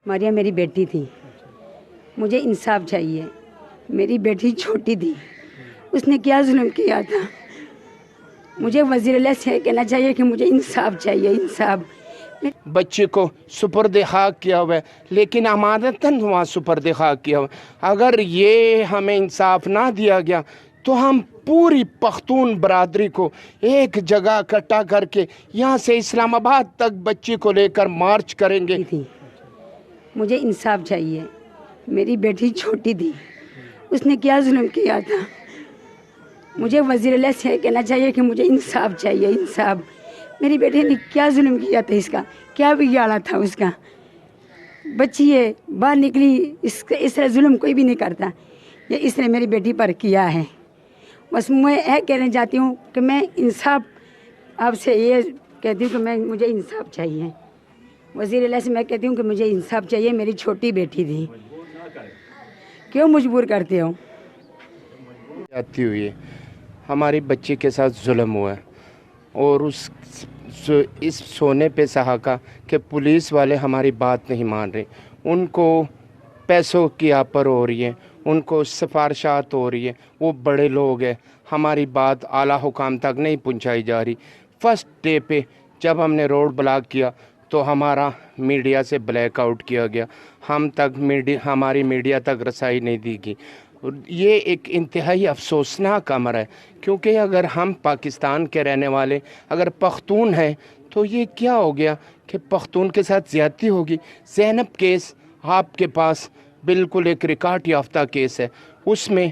مریم میری بیٹی تھی، مجھے انصاف چاہیے۔ میری بیٹی چھوٹی تھی، اس نے کیا ظلم کیا تھا؟ مجھے وزیر اعلیٰ سے کہنا چاہیے کہ مجھے انصاف چاہیے، انصاف۔ بچے کو سپرد خاک کیا ہوا ہے، لیکن امانتاً وہاں سپرد خاک کیا ہوا ہے۔ اگر یہ ہمیں انصاف نہ دیا گیا تو ہم پوری پختون برادری کو ایک جگہ اکٹھا کر کے یہاں سے اسلام آباد تک بچی کو لے کر مارچ کریں گے۔ مجھے انصاف چاہیے۔ میری بیٹی چھوٹی تھی، اس نے کیا ظلم کیا تھا؟ مجھے وزیر اعلیٰ سے کہنا چاہیے کہ مجھے انصاف چاہیے، انصاف۔ میری بیٹی نے کیا ظلم کیا تھا؟ اس کا کیا بگاڑا تھا؟ اس کا بچی ہے، باہر نکلی، اس طرح ظلم کوئی بھی نہیں کرتا، یہ اس نے میری بیٹی پر کیا ہے۔ بس میں یہ کہنا چاہتی ہوں کہ میں انصاف آپ سے یہ کہتی ہوں کہ مجھے انصاف چاہیے۔ وزیر اعلیٰ سے میں کہتی ہوں کہ مجھے انصاف چاہیے، میری چھوٹی بیٹی تھی، کیوں مجبور کرتے ہو؟ جاتی ہوئی ہماری بچی کے ساتھ ظلم ہوا ہے، اور اس سونے پہ سہاگا کہ پولیس والے ہماری بات نہیں مان رہے، ان کو پیسوں کی آپر ہو رہی ہے، ان کو سفارشات ہو رہی ہے، وہ بڑے لوگ ہیں، ہماری بات اعلیٰ حکام تک نہیں پہنچائی جا رہی۔ فرسٹ ڈے پہ جب ہم نے روڈ بلاک کیا تو ہمارا میڈیا سے بلیک آؤٹ کیا گیا، ہماری میڈیا تک رسائی نہیں دی گئی۔ یہ ایک انتہائی افسوسناک امر ہے، کیونکہ اگر ہم پاکستان کے رہنے والے اگر پختون ہیں تو یہ کیا ہو گیا کہ پختون کے ساتھ زیادتی ہوگی۔ زینب کیس آپ کے پاس بالکل ایک ریکارڈ یافتہ کیس ہے، اس میں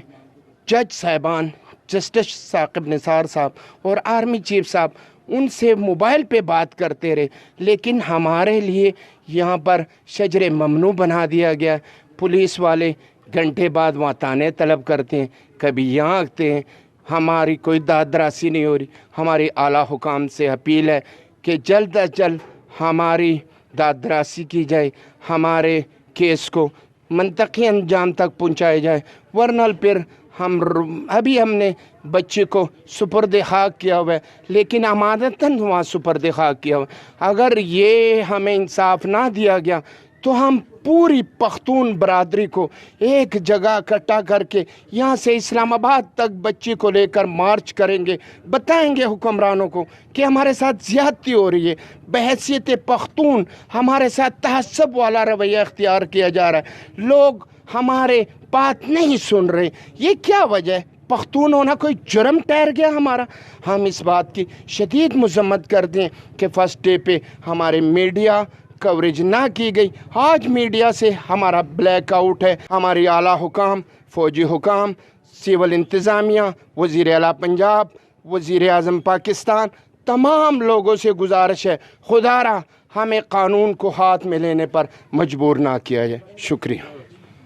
جج صاحبان جسٹس ثاقب نثار صاحب اور آرمی چیف صاحب ان سے موبائل پہ بات کرتے رہے، لیکن ہمارے لیے یہاں پر شجر ممنوع بنا دیا گیا۔ پولیس والے گھنٹے بعد وہاں تانے طلب کرتے ہیں، کبھی یہاں آتے ہیں، ہماری کوئی داد رسی نہیں ہو رہی۔ ہماری اعلیٰ حکام سے اپیل ہے کہ جلد از جلد ہماری داد رسی کی جائے، ہمارے کیس کو منطقی انجام تک پہنچایا جائے، ورنہ پھر ابھی ہم نے بچے کو سپرد خاک کیا ہوا ہے، لیکن امانتاً وہاں سپرد خاک کیا ہوا ہے۔ اگر یہ ہمیں انصاف نہ دیا گیا تو ہم پوری پختون برادری کو ایک جگہ اکٹھا کر کے یہاں سے اسلام آباد تک بچی کو لے کر مارچ کریں گے، بتائیں گے حکمرانوں کو کہ ہمارے ساتھ زیادتی ہو رہی ہے، بحیثیت پختون ہمارے ساتھ تعصب والا رویہ اختیار کیا جا رہا ہے، لوگ ہمارے بات نہیں سن رہے۔ یہ کیا وجہ ہے؟ پختون ہونا کوئی جرم ٹھہر گیا ہمارا؟ ہم اس بات کی شدید مذمت کرتے ہیں کہ فرسٹ ڈے پہ ہمارے میڈیا کوریج نہ کی گئی۔ آج میڈیا سے ہمارا بلیک آؤٹ ہے۔ ہماری اعلیٰ حکام، فوجی حکام، سول انتظامیہ، وزیر اعلیٰ پنجاب، وزیر اعظم پاکستان، تمام لوگوں سے گزارش ہے، خدا را ہمیں قانون کو ہاتھ میں لینے پر مجبور نہ کیا جائے۔ شکریہ۔